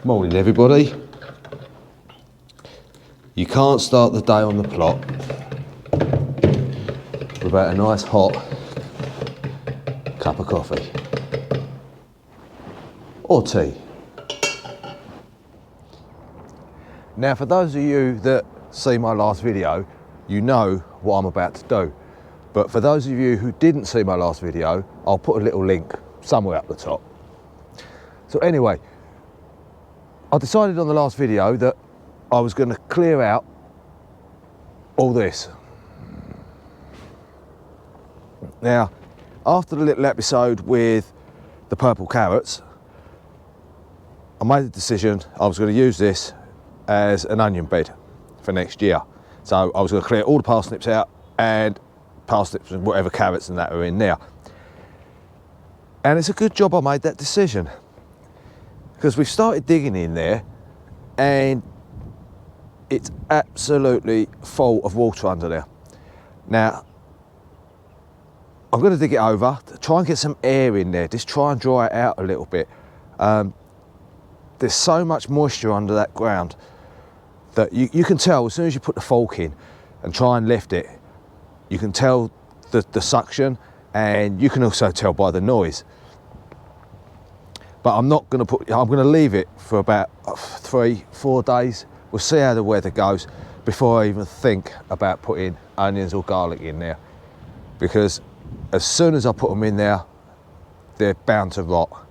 Morning everybody. You can't start the day on the plot without a nice hot cup of coffee or tea. Now for those of you that see my last video, you know what I'm about to do. But for those of you who didn't see my last video, I'll put a little link somewhere up the top. So anyway, I decided on the last video that I was going to clear out all this. Now, after the little episode with the purple carrots, I made the decision I was going to use this as an onion bed for next year. So I was going to clear all the parsnips out and parsnips and whatever carrots and that are in there. And it's a good job I made that decision, because we've started digging in there and it's absolutely full of water under there. Now, I'm going to dig it over, to try and get some air in there, just try and dry it out a little bit. There's so much moisture under that ground that you can tell as soon as you put the fork in and try and lift it, you can tell the suction, and you can also tell by the noise. But I'm not going to I'm going to leave it for about 3-4 days. We'll see how the weather goes before I even think about putting onions or garlic in there, because as soon as I put them in there, they're bound to rot.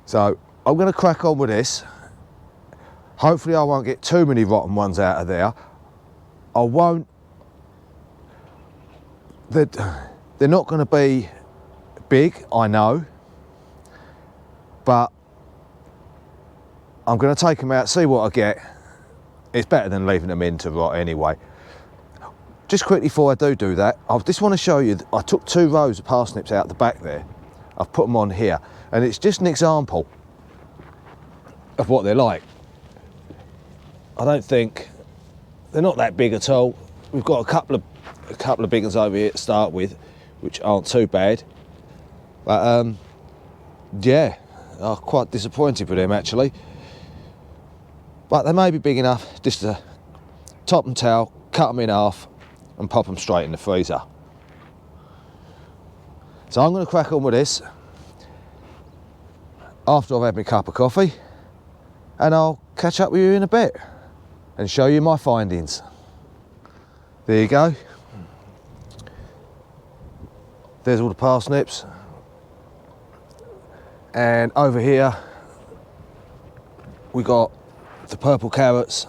So I'm going to crack on with this. Hopefully I won't get too many rotten ones out of there. I won't. They're not going to be big, I know. But I'm going to take them out, see what I get. It's better than leaving them in to rot anyway. Just quickly before I do that, I just want to show you, I took 2 rows of parsnips out the back there. I've put them on here, and it's just an example of what they're like. I don't think, they're not that big at all. We've got a couple of big ones over here to start with, which aren't too bad. But yeah. I'm quite disappointed with them actually, but they may be big enough just to top and tail, cut them in half and pop them straight in the freezer. So I'm going to crack on with this after I've had my cup of coffee, and I'll catch up with you in a bit and show you my findings. There you go. There's all the parsnips. And over here we got the purple carrots,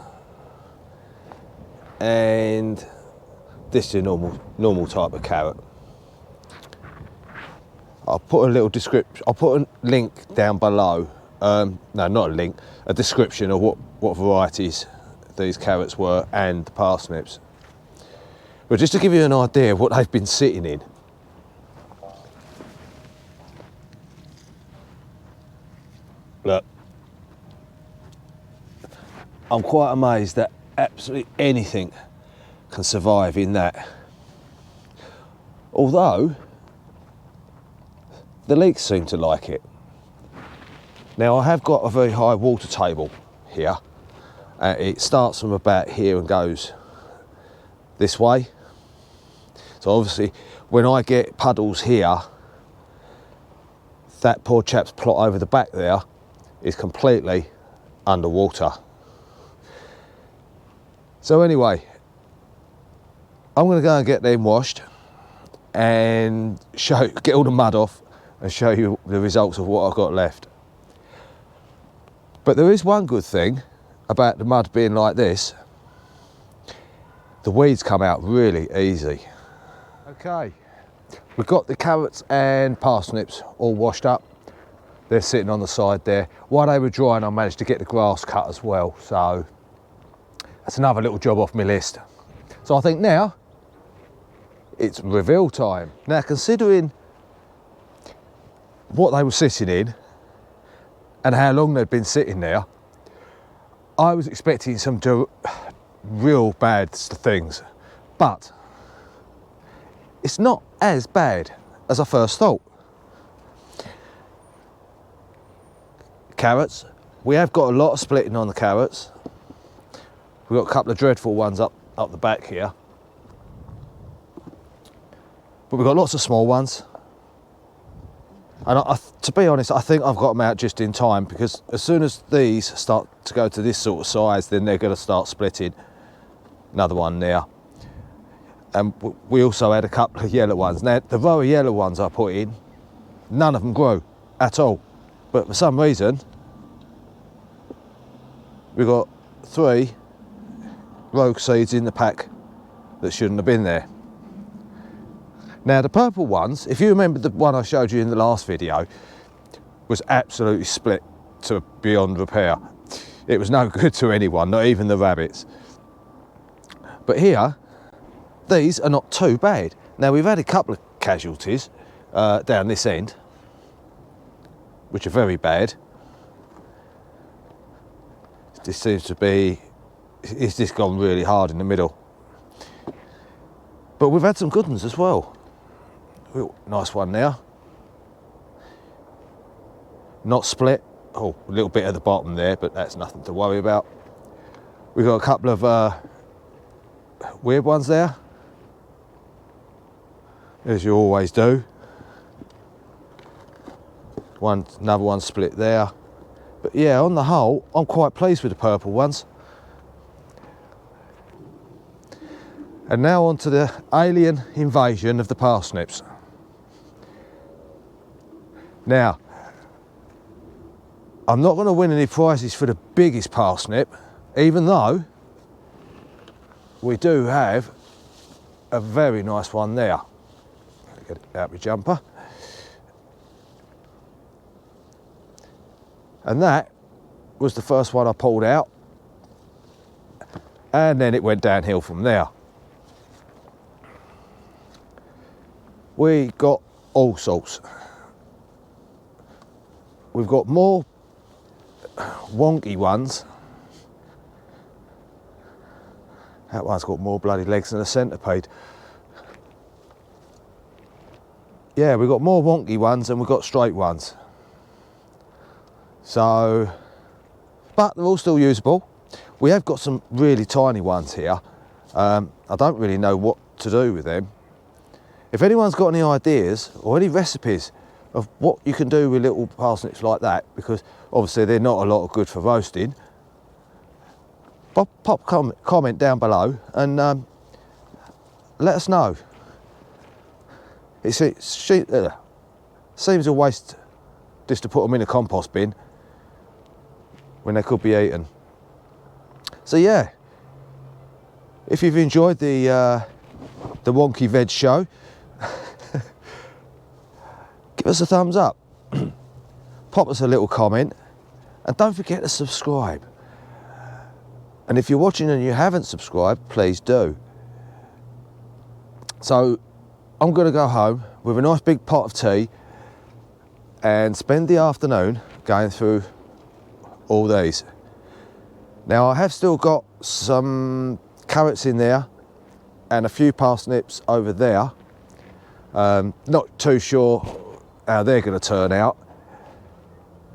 and this is a normal type of carrot. I'll put a little description, I'll put a link down below, no, not a link, a description of what varieties these carrots were and the parsnips. But just to give you an idea of what they've been sitting in. Look, I'm quite amazed that absolutely anything can survive in that. Although, the leeks seem to like it. Now I have got a very high water table here. It starts from about here and goes this way. So obviously, when I get puddles here, that poor chap's plot over the back there is completely underwater. So anyway, I'm going to go and get them washed and get all the mud off and show you the results of what I've got left. But there is one good thing about the mud being like this: the weeds come out really easy. Okay, we've got the carrots and parsnips all washed up. They're sitting on the side there. While they were drying, I managed to get the grass cut as well. So that's another little job off my list. So I think now it's reveal time. Now, considering what they were sitting in and how long they'd been sitting there, I was expecting some real bad things, but it's not as bad as I first thought. Carrots, we have got a lot of splitting on the carrots. We've got a couple of dreadful ones up the back here. But we've got lots of small ones. And to be honest, I think I've got them out just in time, because as soon as these start to go to this sort of size, then they're going to start splitting. Another one there. And we also had a couple of yellow ones. Now, the row of yellow ones I put in, none of them grew at all. But for some reason, we've got 3 rogue seeds in the pack that shouldn't have been there. Now the purple ones, if you remember the one I showed you in the last video, was absolutely split to beyond repair. It was no good to anyone, not even the rabbits. But here, these are not too bad. Now we've had a couple of casualties down this end, which are very bad. This seems to be, it's just gone really hard in the middle. But we've had some good ones as well. Ooh, nice one there. Not split. Oh, a little bit at the bottom there, but that's nothing to worry about. We've got a couple of weird ones there, as you always do. Another one split there. But yeah, on the whole, I'm quite pleased with the purple ones. And now on to the alien invasion of the parsnips. Now, I'm not going to win any prizes for the biggest parsnip, even though we do have a very nice one there. Get it out of my jumper. And that was the first one I pulled out. And then it went downhill from there. We got all sorts. We've got more wonky ones. That one's got more bloody legs than a centipede. Yeah, we've got more wonky ones and we've got straight ones. So, but they're all still usable. We have got some really tiny ones here. I don't really know what to do with them. If anyone's got any ideas or any recipes of what you can do with little parsnips like that, because obviously they're not a lot of good for roasting, pop comment down below and let us know. It seems a waste just to put them in a compost bin when they could be eaten. So yeah, if you've enjoyed the Wonky Veg show, give us a thumbs up, pop us a little comment, and don't forget to subscribe. And if you're watching and you haven't subscribed, please do. So I'm going to go home with a nice big pot of tea and spend the afternoon going through all these. Now I have still got some carrots in there and a few parsnips over there. Not too sure how they're going to turn out.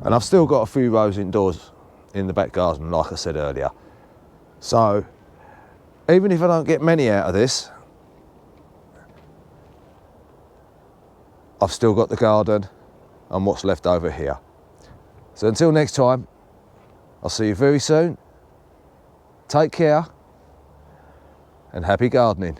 And I've still got a few rows indoors in the back garden, like I said earlier. So even if I don't get many out of this, I've still got the garden and what's left over here. So until next time, I'll see you very soon. Take care and happy gardening.